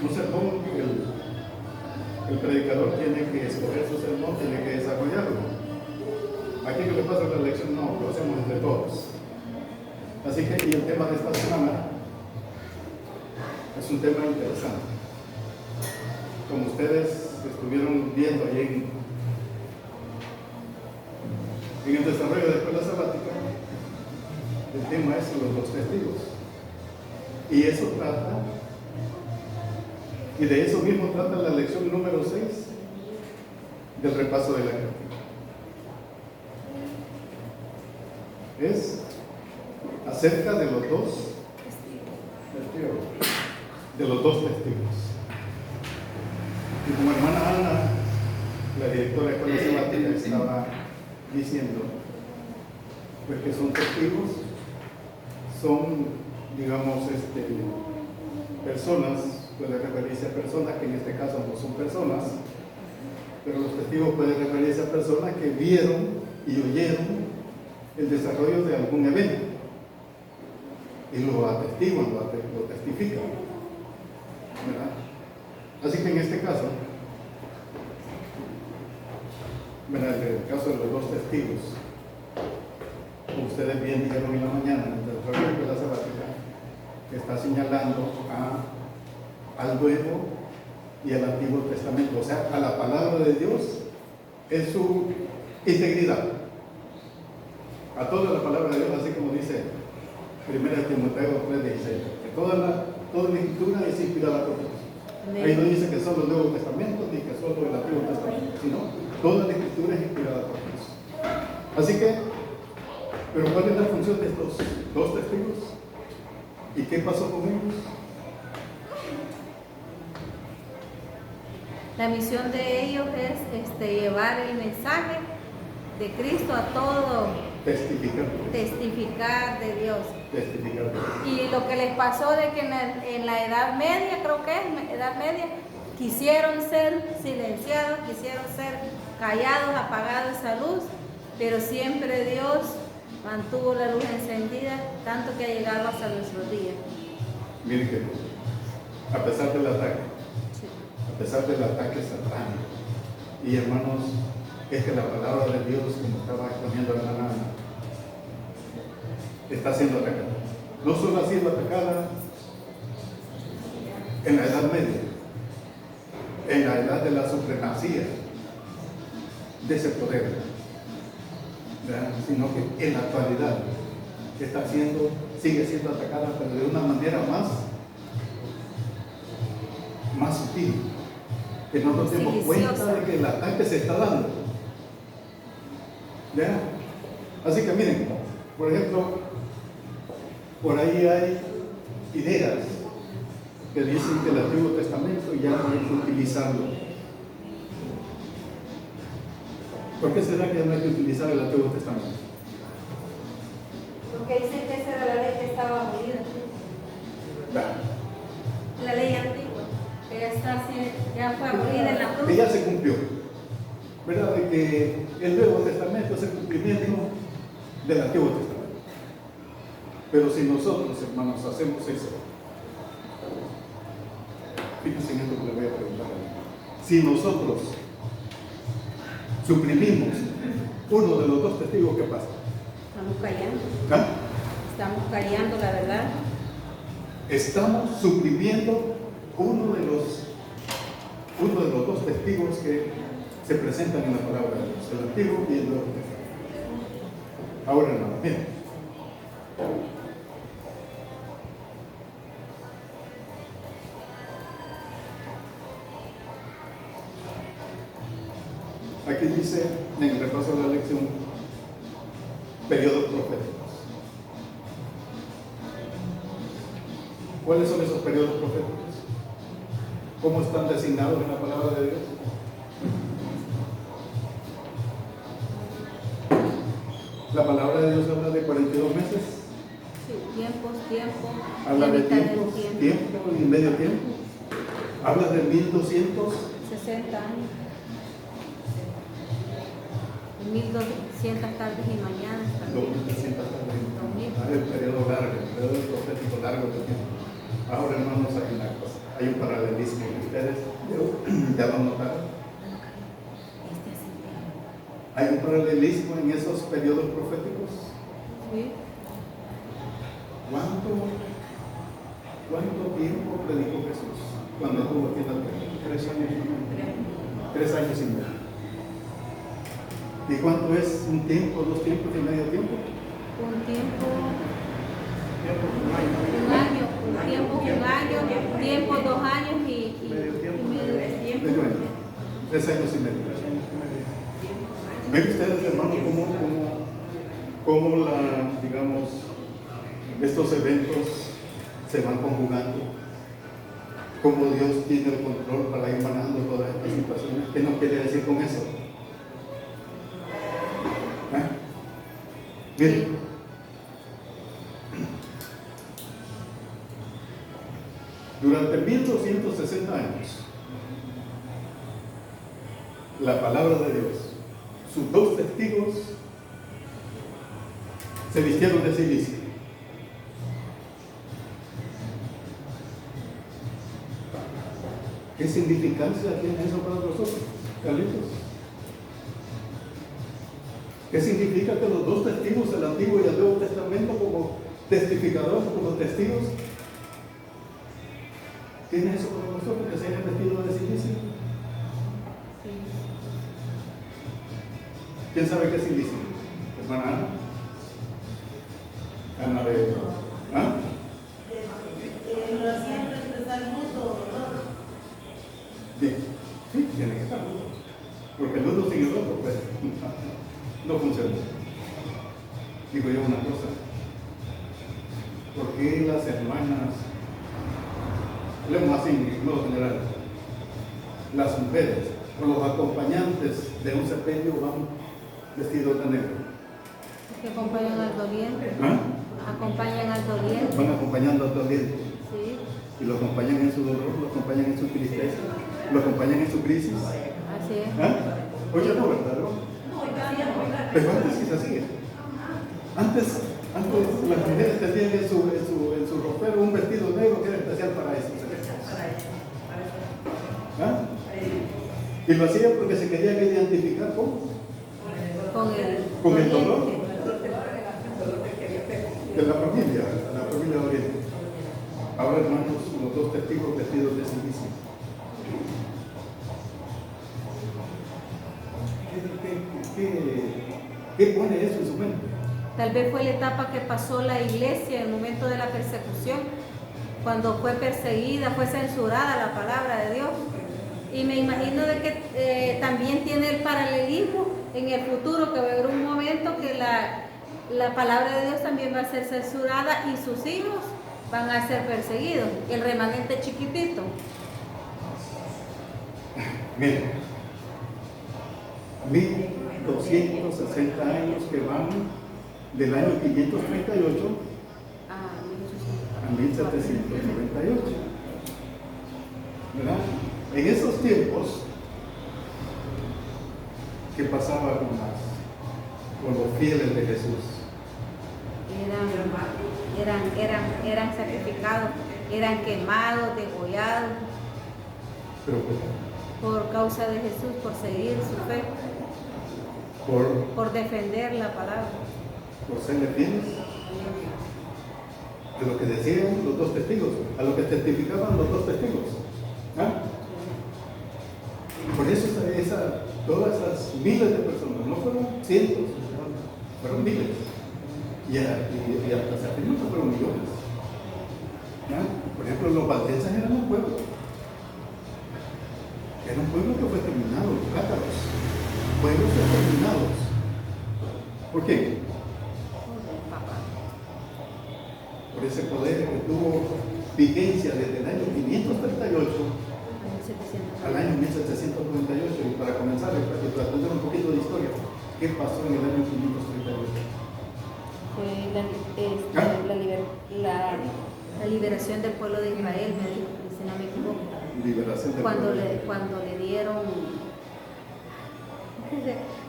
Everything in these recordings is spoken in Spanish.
Un sermón, el predicador tiene que escoger su sermón, tiene que desarrollarlo. Aquí que le pasa la lección, no, lo hacemos entre todos. Así que, y el tema de esta semana es un tema interesante. Como ustedes estuvieron viendo ahí en el desarrollo de la escuela sabática, el tema es los dos testigos. Y eso trata, y de eso mismo trata la lección número 6 del repaso de la carta. Es acerca de los dos testigos. De los dos testigos. Y como hermana Ana, la directora de la escuela sabática, estaba diciendo, pues que son testigos, son, digamos, personas, puede referirse a personas que en este caso no son personas, pero los testigos pueden referirse a personas que vieron y oyeron el desarrollo de algún evento y lo atestiguan, lo testifican, ¿verdad? Así que en este caso, ¿verdad? En el caso de los dos testigos, como ustedes bien dijeron en la mañana, en el desarrollo de la sabática, que está señalando al Nuevo y al Antiguo Testamento, o sea, a la palabra de Dios en su integridad, a toda la palabra de Dios, así como dice 1 Timoteo 3:16, que toda la escritura es inspirada por Dios. Ahí no dice que solo el Nuevo Testamento ni que solo el Antiguo Testamento, sino toda la escritura es inspirada por Dios. Así que, pero ¿cuál es la función de estos dos testigos? ¿Y qué pasó con ellos? La misión de ellos es llevar el mensaje de Cristo a todo. Testificar de Dios. Testificar de Dios. Y lo que les pasó de que en la Edad Media, creo que es Edad Media, quisieron ser silenciados, quisieron ser callados, apagados esa luz, pero siempre Dios mantuvo la luz encendida, tanto que ha llegado hasta nuestros días. Miren que a pesar del ataque, a pesar del ataque satánico, y hermanos, es que la palabra de Dios, como estaba exponiendo la hermana, está siendo atacada. No solo ha sido atacada en la Edad Media, en la edad de la supremacía de ese poder, ¿verdad? Sino que en la actualidad sigue siendo atacada, pero de una manera más sutil, que no nos demos cuenta de que el ataque se está dando. ¿Ya? Así que miren, por ejemplo, por ahí hay ideas que dicen que el Antiguo Testamento ya no hay que utilizarlo. ¿Por qué será que ya no hay que utilizar el Antiguo Testamento? Porque dicen que esa era la ley que estaba abolida. La ley antigua, que ya fue abolida en la cruz. Que ya se cumplió, ¿verdad? De que el Nuevo Testamento es el cumplimiento del Antiguo Testamento. Pero si nosotros, hermanos, hacemos eso, fíjense en esto que le voy a preguntar. Si nosotros suprimimos uno de los dos testigos, ¿qué pasa? Estamos callando. ¿Ah? Estamos callando la verdad. Estamos suprimiendo uno de los dos testigos que se presentan en la palabra de Dios, el Antiguo y el Nuevo Testamento. Ahora, hermanos, miren. Aquí dice, en el repaso de la lección, periodos proféticos. ¿Cuáles son esos periodos proféticos? ¿Cómo están designados en la palabra de Dios? La palabra de Dios habla de 42 meses. Sí, tiempo. Habla de tiempo y medio tiempo. Habla de 1260 años. 1200 tardes y mañanas. 1200 tardes y mañanas. El periodo largo, el periodo profético largo de tiempo. Ahora, hermanos, hay una cosa. Hay un paralelismo que ustedes ya lo notaron. Hay un paralelismo en esos periodos proféticos. Sí. ¿Cuánto tiempo predicó Jesús cuando estuvo aquí en la tierra? 3 años. 3 años y medio. ¿Y cuánto es un tiempo, 2 tiempos y medio tiempo? Un tiempo, Un un tiempo, 2 años y medio tiempo. Medio año. 3 años y medio. ¿Ven ustedes, hermanos, cómo digamos, estos eventos se van conjugando? Cómo Dios tiene el control para ir manejando todas estas situaciones. ¿Qué nos quiere decir con eso? Miren, durante 1260 años, la palabra de Dios, sus 2 testigos se vistieron de silicio. ¿Qué significancia tiene eso para nosotros, Carlitos? ¿Qué significa que los 2 testigos del Antiguo y el Nuevo Testamento como testificadores, como testigos, tiene eso para nosotros, que se hayan vestido de silicio? ¿Quién sabe qué es silicio? Hermana Ana. Ana de... ¿Ah? Sí, tiene que estar. Porque el uno sin el otro, pues, no funciona. Digo yo una cosa. ¿Por qué las hermanas, leemos así en modo general, las mujeres o los acompañantes de un sepelio van vestidos de negro? Que acompañan al doliente. ¿Ah? Acompañan al doliente. Van acompañando al doliente. Sí. Y lo acompañan en su dolor, lo acompañan en su tristeza, lo acompañan en su crisis. Así es. ¿Ah? Hoy ya no, ¿verdad? Pero antes sí se hacía. Antes las mujeres tenían en su ropero un vestido negro que era especial para eso. ¿Ah? Y lo hacían porque se querían identificar con el dolor de la familia de Oriente. Ahora, hermanos, los 2 testigos vestidos de silicio. ¿Qué pone eso en su mente? Tal vez fue la etapa que pasó la iglesia en el momento de la persecución, cuando fue perseguida, fue censurada la palabra de Dios. Y me imagino de que también tiene el paralelismo en el futuro, que va a haber un momento que la palabra de Dios también va a ser censurada y sus hijos van a ser perseguidos, el remanente chiquitito. Miren, 1260 años que van del año 538 a 1798. ¿Verdad? En esos tiempos, ¿qué pasaba con los fieles de Jesús? Eran sacrificados, eran quemados, degollados. Pero por causa de Jesús, por seguir su fe, por defender la palabra. Por serle fieles de lo que decían los 2 testigos, a lo que testificaban los 2 testigos. ¿Ah? Por eso todas esas miles de personas, no fueron cientos, fueron miles. Y hasta se afirma que fueron millones. ¿Ah? Por ejemplo, los valdenses eran un pueblo. Era un pueblo que fue exterminado, los cátaros. Pueblos exterminados. ¿Por qué? Por ese poder que tuvo vigencia desde el año 538 al año 1798. Y para comenzar, para contar un poquito de historia, ¿qué pasó en el año 538? Fue la liberación del pueblo de Israel, me dijo, si no me equivoco. Liberación del Cuando pueblo. le dieron,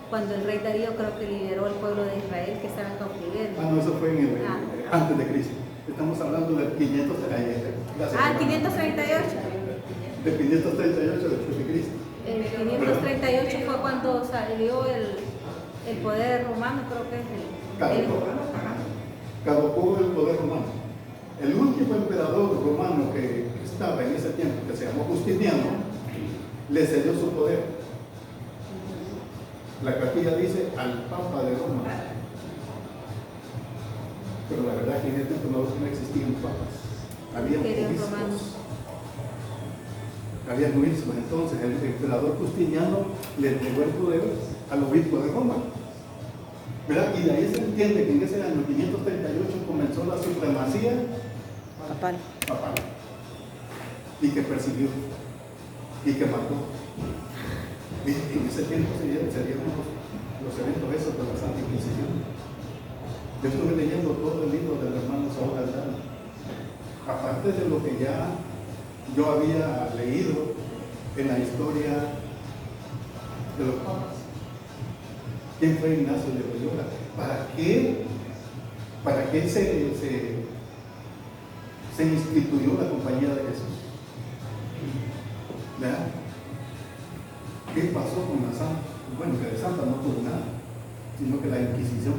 cuando el rey Darío creo que liberó al pueblo de Israel que estaba en cautiverio. No, eso fue antes de Cristo. Estamos hablando del 538. 538. de 538 después de Cristo. En 538 fue cuando salió el poder romano, creo que es Caducó el poder romano. El último emperador romano que estaba en ese tiempo, que se llamó Justiniano, le cedió su poder. La cartilla dice al Papa de Roma. Pero la verdad es que en ese tiempo no existían papas. Había obispos. Había obispos. Entonces el emperador Justiniano le entregó el poder al obispo de Roma. ¿Verdad? Y de ahí se entiende que en ese año 538 comenzó la supremacía papal. Y que persiguió y que mató. Y en ese tiempo se dieron los eventos esos de la Santa Inquisición. Yo estuve leyendo todo el libro del hermano Saúl Aldana. Aparte de lo que ya yo había leído en la historia de los papas. ¿Quién fue Ignacio de Loyola? ¿Para qué se instituyó la Compañía de Jesús? ¿Verdad? ¿Qué pasó con la Santa? Bueno, que de Santa no tuvo nada, sino que la Inquisición.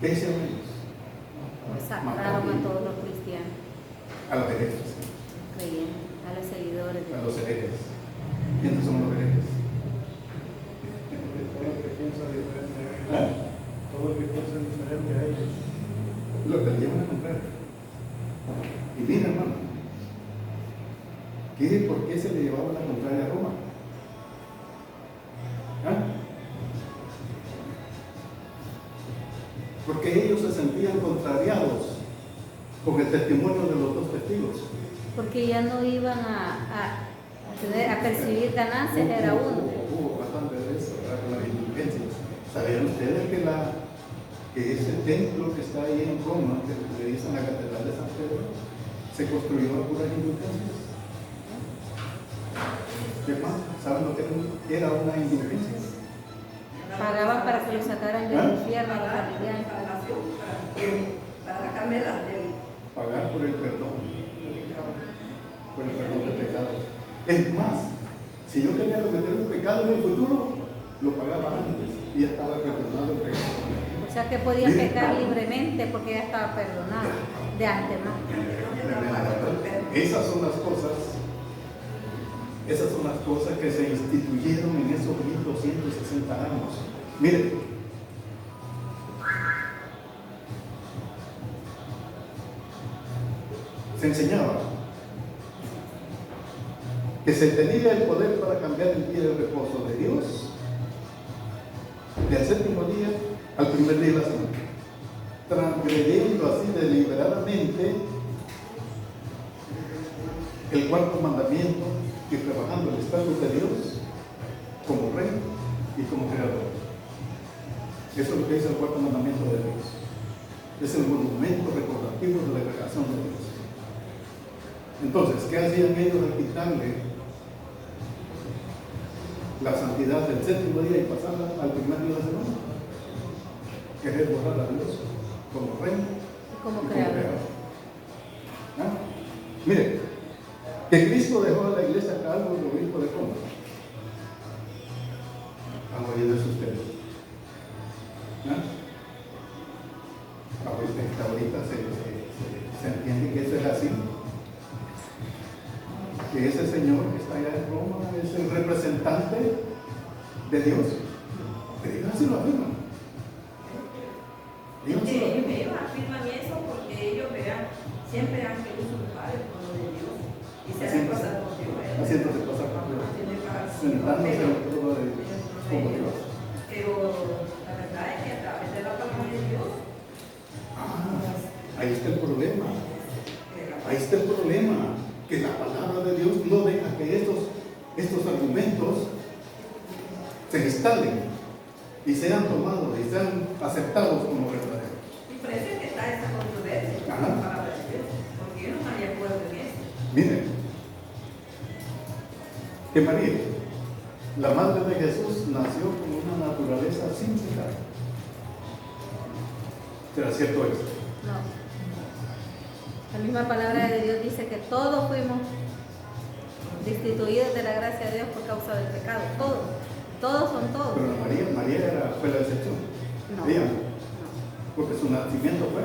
¿Qué hicieron ellos? Sacaron a todos los cristianos. A los herejes. Creyentes, a los seguidores. A los herejes. ¿Quiénes son los herejes? Todo el que piensa diferente a ellos. Todo el que piensa diferente a ellos. Lo que le llevan a comprar. Y mira, hermano, ¿por qué se le llevaba la contraria a Roma? Porque ellos se sentían contrariados con el testimonio de los dos testigos. Porque ya no iban a percibir ganancias, era uno. Hubo bastante de eso, ¿verdad? Con las indulgencias. ¿Sabían ustedes que ese templo que está ahí en Roma, que le dicen la Catedral de San Pedro, se construyó a puras indulgencias? ¿Qué más? ¿Saben lo que era una indulgencia? Pagaban para que lo sacaran del infierno a los familiares. Para sacarme las de Pagar por el perdón de pecados. Es más, si yo quería cometer un pecado en el futuro, lo pagaba antes y ya estaba perdonado el pecado. O sea que podía pecar libremente porque ya estaba perdonado de antemano. Esas son las cosas que se instituyeron en esos 1260 años. Miren, se enseñaba que se tenía el poder para cambiar el día de reposo de Dios del séptimo día al primer día de la semana, transgrediendo así deliberadamente el cuarto mandamiento y rebajando el estatus de Dios como rey y como creador. Eso es lo que dice el cuarto mandamiento de Dios. Es el monumento recordativo de la creación de Dios. Entonces, ¿qué hacían ellos al quitarle la santidad del séptimo día y pasarla al primer día de la semana? Querer borrar a Dios como rey Y como y creador. ¿Ah? Mire, que Cristo dejó a la iglesia a cargo del obispo de Roma. Han oído eso ustedes. Ahorita se entiende que eso es así. Que ese señor que está allá en Roma es el representante de Dios. Pero ellos así lo afirman. Ellos así lo afirman. Ellos afirman eso porque ellos siempre han querido usurpar el pueblo de Dios y se han pasado por Dios. Haciéndose pasar por Dios. Sentándose en el trono de Dios como Dios. Pero la verdad es que a través de la palabra de Dios, Ahí está el problema. Ahí está el problema. Que la palabra de Dios no deja que estos argumentos se instalen y sean tomados y sean aceptados como verdaderos. y por eso es que está esa controversia con la palabra de Dios, porque ellos no hay acuerdo en eso. Miren, que María, la madre de Jesús, nació con una naturaleza sin pecado. ¿Será cierto eso? No. La misma palabra de Dios dice que todos fuimos destituidos de la gracia de Dios por causa del pecado. Todos son todos. Pero María fue la excepción. No. Ella, No, porque su nacimiento fue.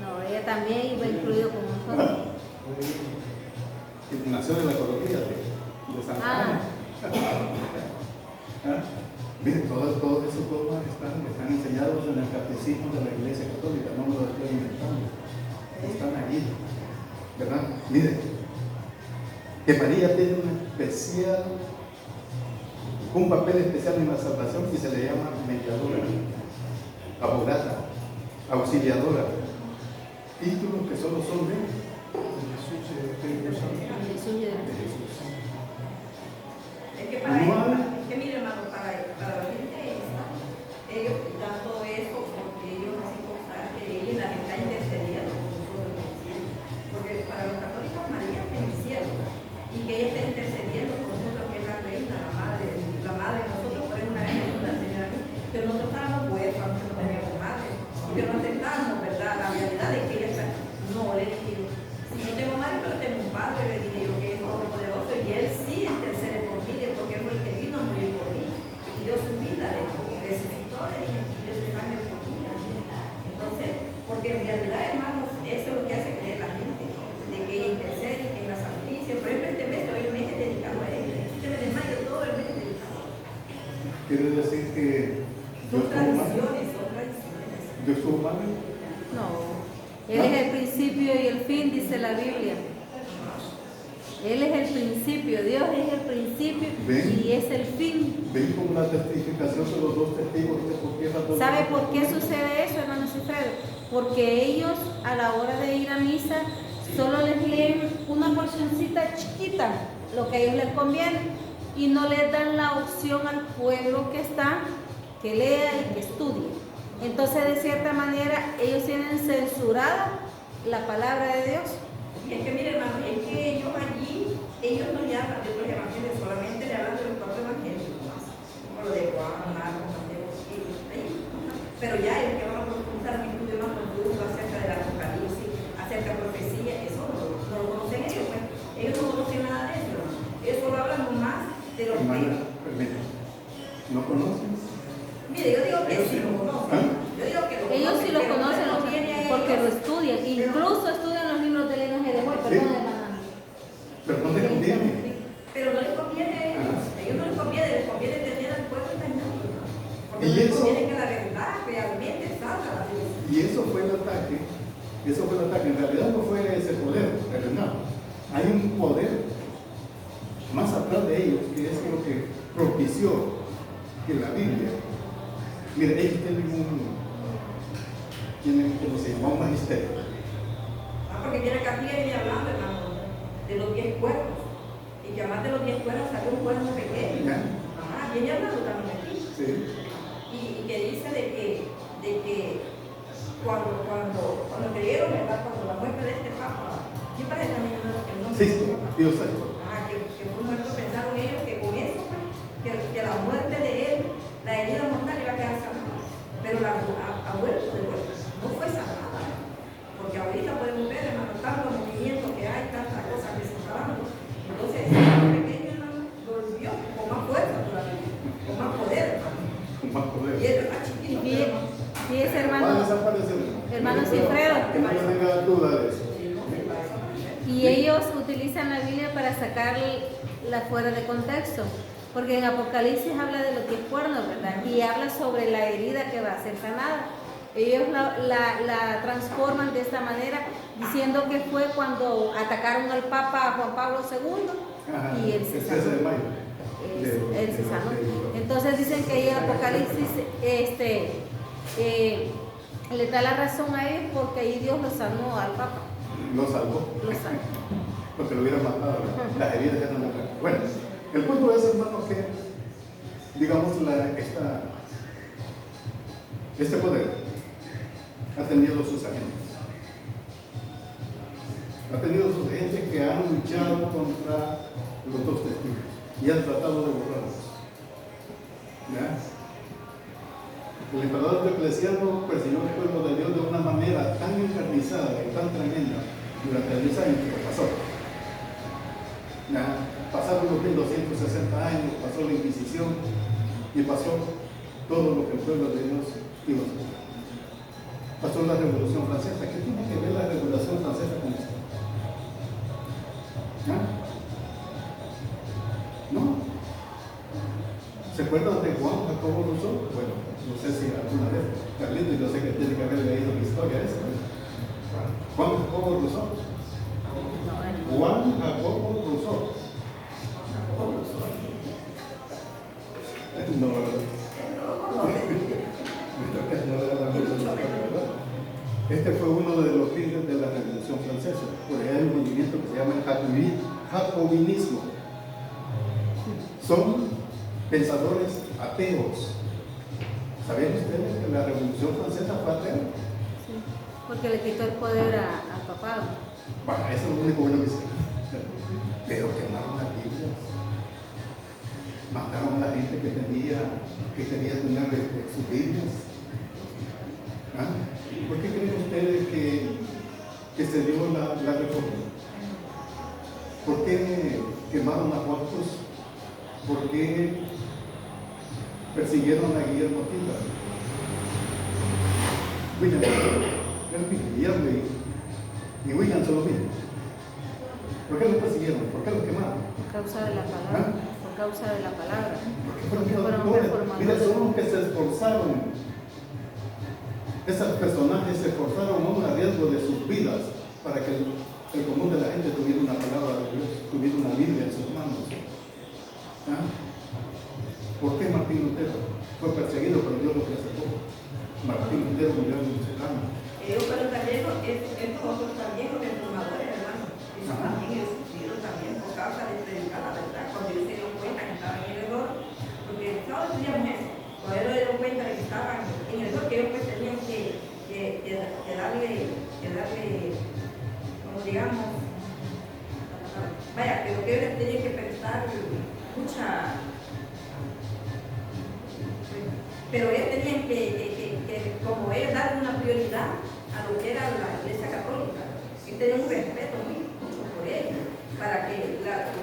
no, ella también iba incluido con nosotros. Y nació de la ecología de Santa Ana. Miren, todos esos dogmas están enseñados en el catecismo de la Iglesia Católica, no me lo estoy inventando. Están allí, ¿verdad? Miren, que María tiene un papel especial en la salvación y se le llama mediadora, abogada, auxiliadora, títulos que solo son de Jesús y de Jesús. Es que mire, hermano, para la gente esta, ellos dan todo eso porque ellos hacen constar que ella la está intercediendo con nosotros en el cielo. Porque para los católicos María está en el cielo y que ella está intercediendo con nosotros, que es la reina, la madre de nosotros, por eso una vez me dijo la señora, que nosotros estábamos huérfanos, que no teníamos madre, que no aceptábamos, ¿verdad? La realidad de que ella está. No, le dije, si no tengo madre, pero tengo un padre, le dije yo, que es todopoderoso, y él sí intercede por mí, porque es el que vino a morir por mí, y dio su vida, resucitó, y dio su sangre por mí. Entonces, porque en realidad, hermanos, eso es lo que hace creer la gente, de que ella intercede, que en la Santísima, por ejemplo, este mes, hoy el mes es dedicado a ella, este mes de mayo, todo el mes es dedicado. Quiere decir que Son tradiciones, son tradiciones. Dios tuvo madre. No, Él es el principio y el fin, dice la Biblia. Él es el principio, Dios es el principio y es el fin. Ven como la testificación de los dos testigos de por qué razón. ¿Sabe por qué sucede eso, hermano Cifredo? Porque ellos a la hora de ir a misa solo les leen una porcioncita chiquita, lo que a ellos les conviene, y no les dan la opción al pueblo que está, que lea y que estudie. Entonces, de cierta manera, ellos tienen censurada la palabra de Dios. Y es que, mire, hermano, es que ellos allí, ellos no le hablan de otros evangelios, solamente le hablan de los cuatro evangelios, como lo de Juan, Marcos, Mateo, ahí. Pero ya ellos que van a profundizar un estudio más profundo acerca del Apocalipsis, acerca de profecía, eso no lo conocen ellos, pues. Ellos no conocen nada de eso, ellos solo hablan más de los que... Permíteme. ¿No conocen? Mire, yo digo que sí lo conocen. Yo digo que lo conocen. Ellos sí lo pero conocen no conviene a porque ellos. lo estudian, incluso estudian los libros del linaje de Job, Sí. perdón, hermana. Pero no les conviene. Pero no les conviene a ellos. A ellos no les conviene tener al pueblo engañado. Porque ¿Y no les eso? conviene que la verdad realmente salga a la luz. Y eso fue el ataque. En realidad no fue ese poder, terrenal. Hay un poder más atrás de ellos que es lo que propició que la Biblia. Mire, ellos tienen como se llama un magisterio. Porque viene acá viene hablando, hermano, de los 10 cuernos. Y que además de los 10 cuernos salió un cuerno pequeño. ¿Ya? Ajá, viene hablando también aquí. Sí. Y que dice de que cuando creyeron, ¿verdad? Cuando la muerte de este Papa, ¿qué parece también el nombre? Sí, Dios sabe. Que fue muerto, pensaron ellos que con eso, que la muerte de él, la herida mortal iba a quedar sanada. Pero ha vuelto de vuelta, no fue sanada. Porque ahorita podemos ver, hermano, tantos movimientos que hay, tantas cosas que se están dando. Entonces, el pequeño, hermano, volvió con más fuerza todavía, con más poder, hermano. Con más poder. Y él está chiquito. Fíjese, Va a hermano, desaparecer. hermano Cifredo. Que no tenga duda de eso. Y ellos utilizan la Biblia para sacarla fuera de contexto, porque en Apocalipsis habla de los 10 cuernos, ¿verdad? Y habla sobre la herida que va a ser sanada. Ellos la transforman de esta manera, diciendo que fue cuando atacaron al Papa Juan Pablo II Ajá, y él se el 13 sanó. de mayo. Él se sanó. Entonces dicen que ahí en Apocalipsis le da la razón a ellos porque ahí Dios lo sanó al Papa. Lo salvó. Lo sanó. Porque lo hubieran matado. Las heridas ya no le traen. Bueno, el punto es, hermano, que digamos este poder ha tenido sus agentes. Ha tenido sus agentes que han luchado contra los dos testigos y han tratado de borrarlos. ¿Ya? El emperador Diocleciano persiguió al pueblo de Dios de una manera tan encarnizada y tan tremenda durante 10 años que pasó. Ya, pasaron los 1260 años, pasó la Inquisición y pasó todo lo que el pueblo de Dios iba a hacer. Pasó la Revolución Francesa. ¿Qué tiene que ver la Revolución Francesa con esto? ¿No? ¿Se acuerdan de Juan Jacobo Rousseau? Bueno, no sé si alguna vez, Carlito, yo sé que tiene que haber leído la historia esa. Juan Jacobo Rousseau. Juan Jacobo Rousseau. No, este fue uno de los líderes de la Revolución Francesa. Por allá hay un movimiento que se llama el jacobinismo. Son pensadores ateos. ¿Sabían ustedes que la Revolución Francesa fue atea? Sí, porque le quitó el poder al papado. Bueno, eso es lo único bueno que sé. Pero quemaron las Biblias. Mataron a la gente que quería tener sus Biblias. ¿Ah? ¿Por qué creen ustedes que se dio la reforma? ¿Por qué quemaron a Juárez? ¿Por qué persiguieron a Guillermo Tila? William y William son los mismos. ¿Por qué los persiguieron? ¿Por qué los quemaron? Por causa de la palabra. Por causa de la palabra. Porque fueron reformadores. Mira, son los que se esforzaron. Esos personajes se esforzaron aún a riesgo de sus vidas para que el común de la gente tuviera una palabra de Dios, tuviera una Biblia en sus manos. ¿Ah? ¿Por qué Martín Lutero fue perseguido, pero Dios lo preservó? Martín Lutero murió en su cama. Pero también estos otros también los reformadores, hermano, eso también es sufrido también por causa de predicar la verdad, cuando ellos se dieron cuenta que estaban en el error, porque todos estudiamos eso, cuando ellos se dieron cuenta de que estaban en el error, que ellos pues tenían que darle, como digamos, vaya, pero que ellos tenían que prestar mucha, pero ellos tenían que como ellos dar una prioridad a lo que era la Iglesia Católica, y tenían un respeto mucho por ellos, para que las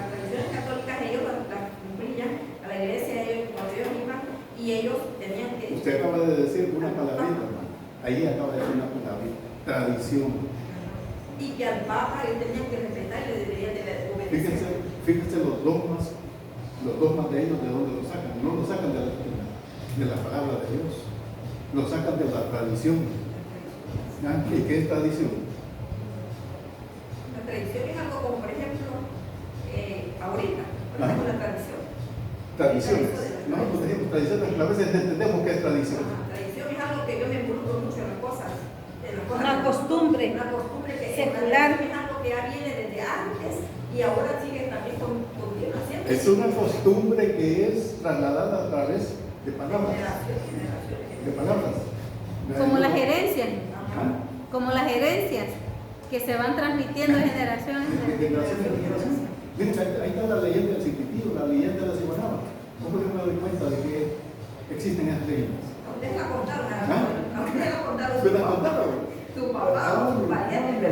tradiciones católicas ellos las cumplían, a la Iglesia ellos cuando ellos iban, y ellos tenían que... Usted acaba de decir una palabrita, hermano. Ahí acaba de decir una palabrita. Tradición. Y que al Papa ellos tenían que respetar y le deberían de obedecer. Fíjense los dogmas de ellos, ¿de dónde los sacan? No los sacan de la palabra de Dios, los sacan de la tradición. ¿Ah? ¿Y qué es tradición? La tradición es algo como, por ejemplo, ahorita, por ejemplo, la tradición. Tradiciones. Nosotros decimos tradiciones, a veces entendemos qué es tradición. Tradición es algo que yo me involucro mucho en las cosas. Una costumbre que secular. Es algo que ya viene desde antes y ahora sigue también continua siempre. Es una costumbre que es trasladada a través de palabras. De palabras. Como las herencias. ¿Ah? Como las herencias que se van transmitiendo de generación en De generación en generación. Miren, ahí está la leyenda del Chiquitito, la leyenda de la Cibanaba. ¿Cómo yo me doy cuenta de que existen esas leyendas? A usted la contaron, ¿Ah? a usted la contaron ¿Se las contaron? su papá o su pariente.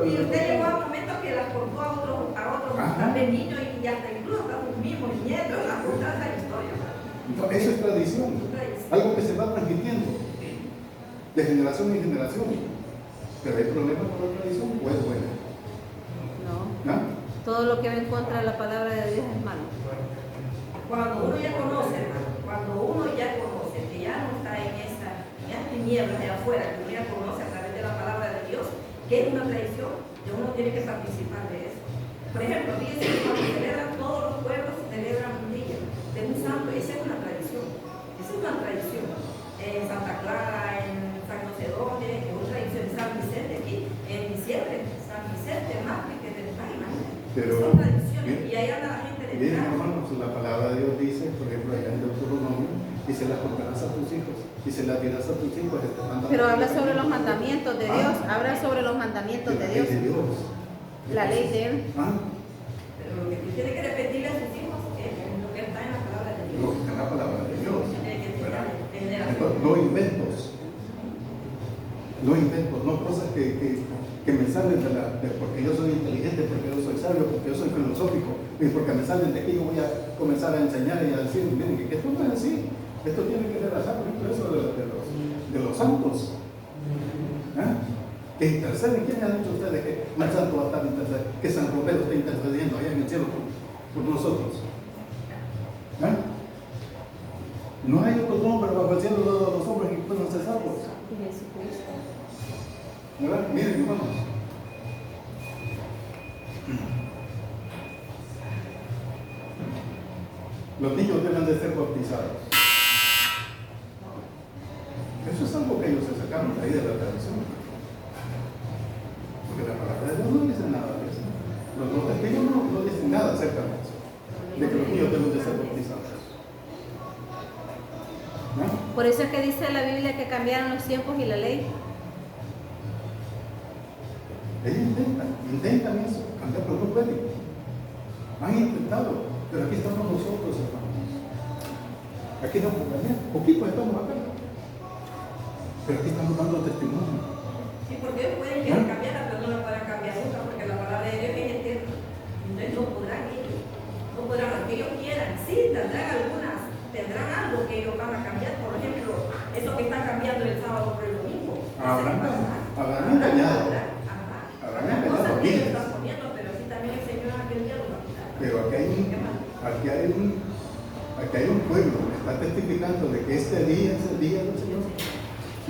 Y usted llegó a momentos que las contó a otros también niños y hasta incluso a sus mismos nietos, las contaron esa historia. No, eso es tradición. Algo que se va transmitiendo de generación en generación. Pero hay problemas con la tradición, pues bueno. No. ¿Ah? Todo lo que va en contra de la palabra de Dios es malo. Cuando uno ya conoce, hermano, cuando uno ya conoce, que ya no está en esas tinieblas de afuera, que uno ya conoce a través de la palabra de Dios, que es una tradición, que uno tiene que participar de eso. Por ejemplo, fíjense que cuando celebran, todos los pueblos celebran un día de un santo, esa es una tradición. Esa es una tradición. En Santa Clara, en San José Dónde, que es una tradición en San Vicente aquí, en diciembre, San Vicente, Marte, que te imagínate. Pero, son tradiciones, bien, y ahí anda la gente de bien, hermanos, la palabra de Dios dice, por ejemplo, allá en Deuteronomio, y se las contarás a tus hijos, y se las dirás a tus hijos. Pero habla sobre los mandamientos de Dios, habla sobre los mandamientos de Dios. La ley de Él. Pero lo que tú tienes que repetirle a tus hijos es lo que está en la palabra de Dios. Lo que está en la palabra de Dios. Tiene que ¿Verdad? tener Entonces, no inventos. No inventos, no cosas que me salen porque yo soy inteligente, porque yo soy sabio, porque yo soy filosófico, y porque me salen de aquí yo voy a comenzar a enseñar y a decir, miren, que esto no es así, esto tiene que ser así, por eso de los santos. ¿Ah? Que interceden. ¿Quién ha dicho ustedes que un santo va a estar intercediendo? Que San Roberto está intercediendo allá en el cielo por nosotros. ¿Ah? No hay otro nombre bajo el cielo de los hombres que puedan ser salvos. Jesucristo. ¿Verdad? Miren, hermanos. Los niños deben de ser bautizados. Eso es algo que ellos se sacaron de ahí de la tradición. Porque la palabra de Dios no dice nada de eso. Los testigos no dicen nada acerca de eso. De que los niños deben de ser bautizados. ¿No? Por eso es que dice la Biblia que cambiaron los tiempos y la ley. Ellos intentan eso, cambiar, pero no pueden. Han intentado, pero aquí estamos nosotros, hermanos. Aquí no podemos, poquito estamos acá. Pero aquí estamos dando testimonio. Sí, porque ellos pueden querer cambiarla, pero no la podrán cambiar nunca, porque la palabra de Dios es eterna. Entonces no podrán ellos, no podrán lo que ellos quieran. Sí, tendrán algo que ellos van a cambiar. Por ejemplo, eso que están cambiando el sábado por el domingo. Habrán engañado. Habrán engañado a miles. Pero sí también el Señor aquel día lo va a quitar. Pero aquí hay un pueblo que está testificando de que este día es el día del Señor.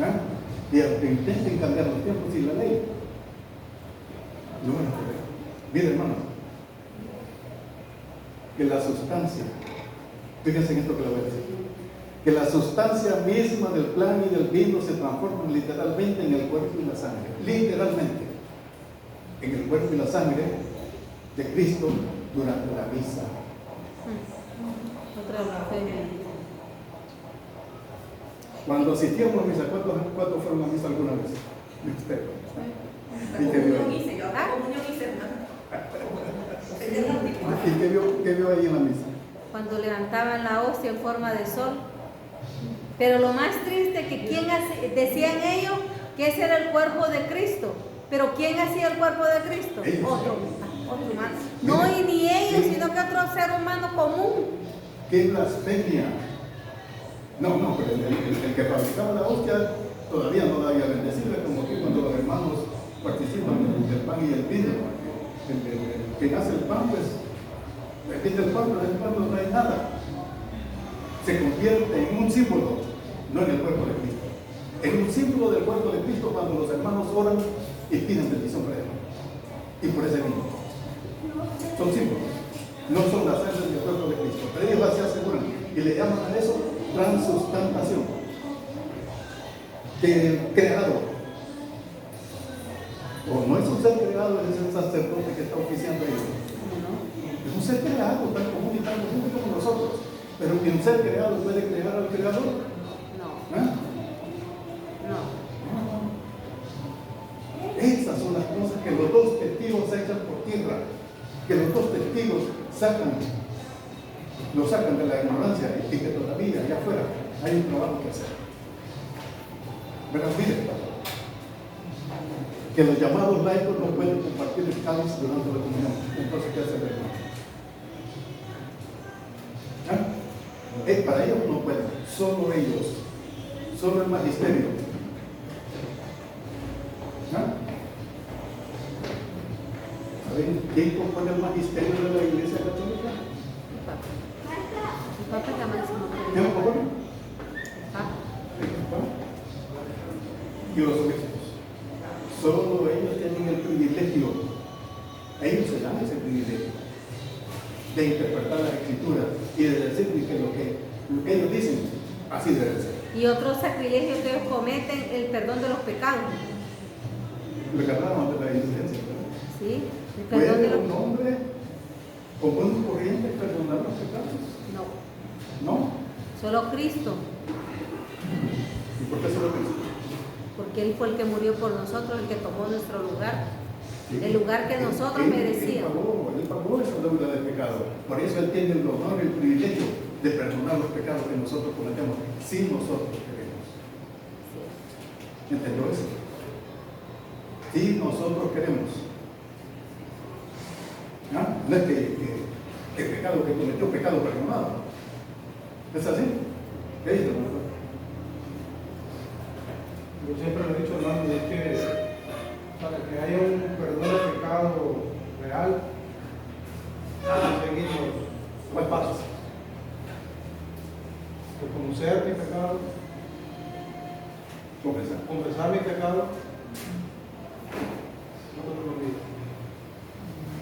¿Ah? Y aunque intenten cambiar los tiempos y la ley, no van a poder. Mire, hermano, que la sustancia, fíjense en esto que le voy a decir, que la sustancia misma del plan y del vino se transforma literalmente en el cuerpo y la sangre. Literalmente, en el cuerpo y la sangre de Cristo durante la misa. Otra blasfemia. Cuando asistíamos a misa, ¿cuántos fueron a misa alguna vez? Usted. La comunión hice, yo la comunión hice, hermano. ¿Y qué vio ahí en la misa? Cuando levantaban la hostia en forma de sol. Pero lo más triste que decían ellos que ese era el cuerpo de Cristo. Pero ¿quién hacía el cuerpo de Cristo? Ellos. Otro humano. No, y ni ellos, sino que otro ser humano común. ¡Qué blasfemia! No, pero el que fabricaba la hostia todavía no la había bendecido, como que cuando los hermanos participan del pan y el vino. El que hace el pan, pues, le quita el pan, pero el pan no trae nada. Se convierte en un símbolo, no en el cuerpo de Cristo. En un símbolo del cuerpo de Cristo cuando los hermanos oran y piden bendición para él. Y por ese vino. Son símbolos. No son las sangres del cuerpo de Cristo. Pero ellos así aseguran y le llaman a eso transustantación. Que el creador, o no es un ser creado, es el sacerdote que está oficiando ahí. Es un ser creado, tan común y tan común como nosotros. Pero que un ser creado puede crear al creador. No. ¿Ah? No. Esas son las cosas que los dos testigos echan por tierra, que los dos testigos lo sacan de la ignorancia y que todavía allá afuera hay un trabajo que hacer. Pero miren, que los llamados laicos no pueden compartir el cáliz durante la comunión. Entonces, ¿qué hace el hermano? ¿Ah? Para ellos no pueden, solo ellos, solo el magisterio. ¿Ah? ¿Saben quién compone el magisterio de la Iglesia Católica? El Papa es la máxima ¿Quién lo compone? Papa. El Papa. Y los obispos. Solo ellos tienen el privilegio, ellos se dan ese privilegio de interpretar la Escritura y de decir que lo que ellos dicen, así debe ser. Y otro sacrilegio que ellos cometen, el perdón de los pecados. Lo que hablamos de la indulgencia. ¿Sí? El perdón de ¿Puede los un hombre común y corriente perdonar los pecados? No, No. solo Cristo. ¿Y por qué solo Cristo? Porque Él fue el que murió por nosotros, el que tomó nuestro lugar. Sí. El lugar que nosotros merecíamos. Él pagó esa deuda del pecado. Por eso Él tiene el honor y el privilegio de perdonar los pecados que nosotros cometemos, si nosotros queremos. ¿Entendió eso? Si nosotros queremos. ¿Ah? No es que el pecado que cometió, pecado perdonado. ¿Es así? ¿Qué dice, hermano? Yo siempre lo he dicho, hermano, es que para que haya un perdón de pecado real, hay que seguir los pasos. Reconocer mi pecado, confesar mi pecado,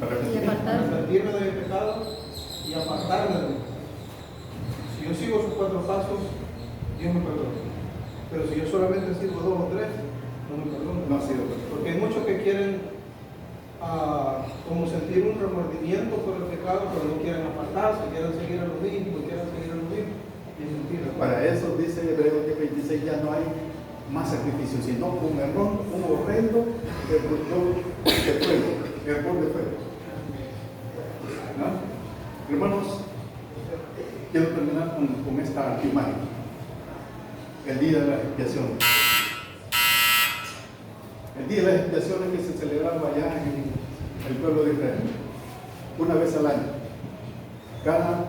Y apartarse. arrepentirme de mi pecado y apartarme de él. Si yo sigo esos 4 pasos, Dios me perdona. Pero si yo solamente sigo 2 o 3, no me perdona. No ha sido. Porque hay muchos que quieren como sentir un remordimiento por el pecado, pero no quieren apartarse, quieren seguir a lo mismo, Y es mentira. Para eso dice Hebreos 10:26, ya no hay más sacrificio, sino un error, un horrendo error de fuego. ¿No? Hermanos, quiero terminar con esta imagen. El día de la expiación. El día de las expiaciones que se celebraba allá en el pueblo de Israel, una vez al año, cada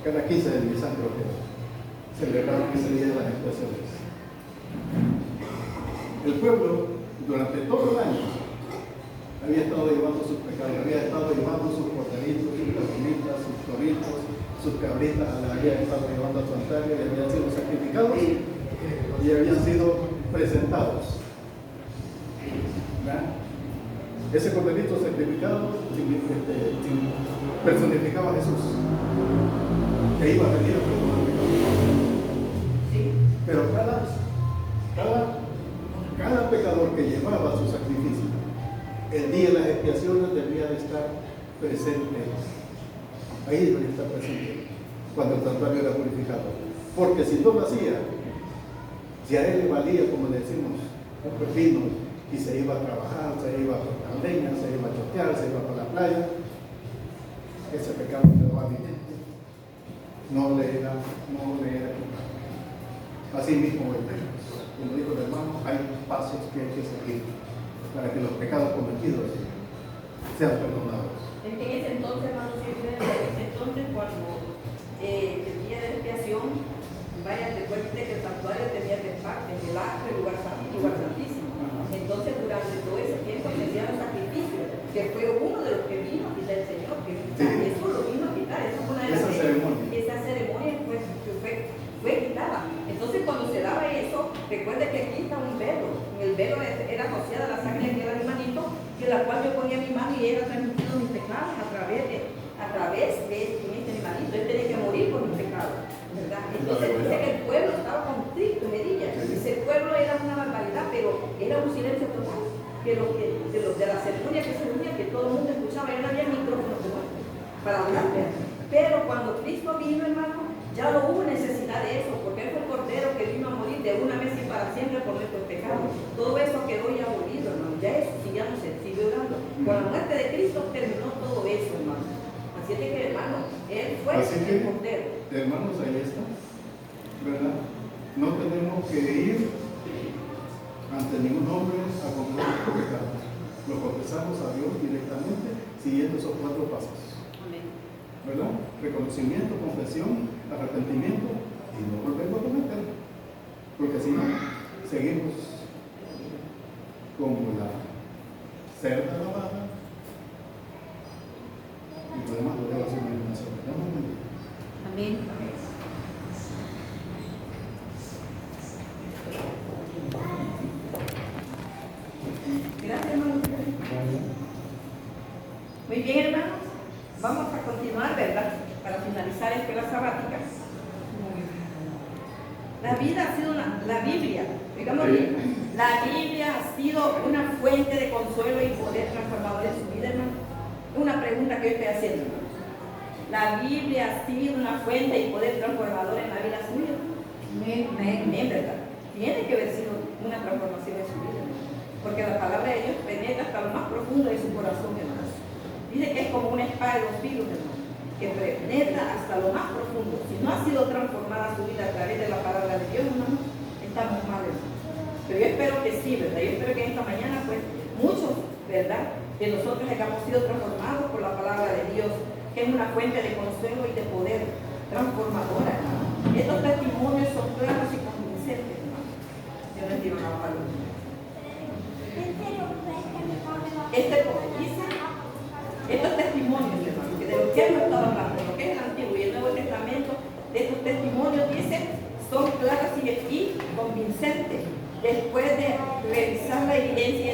15 de Nisan creo que celebraron ese día de las expiaciones. El pueblo durante todo el año había estado llevando sus pecados, había estado llevando sus corderitos, sus palmitas, sus toritos, sus cabritas, había estado llevando a su altar y habían sido sacrificados y habían sido presentados. ¿Verdad? Ese corderito sacrificado personificaba a Jesús, que iba a venir a perdonar pecados. Pero cada pecador que llevaba su sacrificio, el día de las expiaciones debía de estar presente. Ahí debía estar presente cuando el santuario era purificado. Porque si no lo hacía, si a él le valía, como le decimos, un pepino, y se iba a trabajar, se iba a cortar leña, se iba a chotear, se iba para la playa, ese pecado quedaba vigente. No le era quitado. Así mismo, como dijo el hermano, hay pasos que hay que seguir para que los pecados cometidos sean perdonados. Es que en ese entonces, hermano, siempre, cuando el día de la expiación, vaya, recuerde que el santuario tenía tres partes, el arca, el lugar santísimo. Entonces, durante todo ese tiempo se hacían sacrificios, que fue uno de los que vino a quitar el Señor, que eso lo vino a quitar, eso fue una de las esa ceremonia fue quitada. Entonces, cuando se daba eso, recuerde que aquí está un velo. El velo era asociada a la sangre que era mi manito, que la cual yo ponía mi mano y era transmitido mis pecados a través de este animalito. Él tenía que morir por mis pecados, ¿verdad? Entonces dice que el pueblo estaba constricto, Medilla. Dice, el pueblo era una barbaridad, pero era un silencio total. De la ceremonia que se unía, que todo el mundo escuchaba, y no había micrófono para hablar. Pero cuando Cristo vino, hermano, ya no hubo necesidad de eso, porque él fue el cordero que vino a morir de una vez y para siempre por nuestros pecados. Todo eso quedó ya abolido, hermano. Ya eso sí, ya no se siguió dando. Con la muerte de Cristo terminó todo eso, hermano. Así es que, hermano, él fue el cordero. Hermanos, ahí está, ¿verdad? No tenemos que ir ante ningún hombre a confesar nuestros pecados. Lo confesamos a Dios directamente siguiendo esos 4 pasos. ¿Verdad? Reconocimiento, confesión, arrepentimiento y no volvemos a cometer. Porque si no, seguimos como la cerda lavada y lo demás lo debo hacer en una sola. Amén. Gracias, hermano. Muy bien, hermanos. Vamos a continuar, ¿verdad? Para finalizar la escuela sabática. La vida ha sido la Biblia, digamos, la Biblia ha sido una fuente de consuelo y poder transformador en su vida, hermano. Una pregunta que yo estoy haciendo, hermano. La Biblia ha sido una fuente y poder transformador en la vida suya. Amén, ¿verdad? Tiene que haber sido una transformación en su vida, hermano. Porque la palabra de Dios penetra hasta lo más profundo de su corazón, hermano. Dice que es como una espada de 2 filos, hermano, que penetra hasta lo más profundo. Si no ha sido transformada su vida a través de la palabra de Dios, hermano, estamos mal, hermano. Pero yo espero que sí, ¿verdad? Yo espero que esta mañana, pues, muchos, ¿verdad?, de nosotros hayamos sido transformados por la palabra de Dios, que es una fuente de consuelo y de poder transformadora, hermano. Estos testimonios son claros y convincentes, hermano. Yo no entiendo nada para estos testimonios, hermano, que de lo que hemos estado hablando, de lo que es el Antiguo y el Nuevo Testamento, de estos testimonios, dice, son claras y convincentes. Después de revisar la evidencia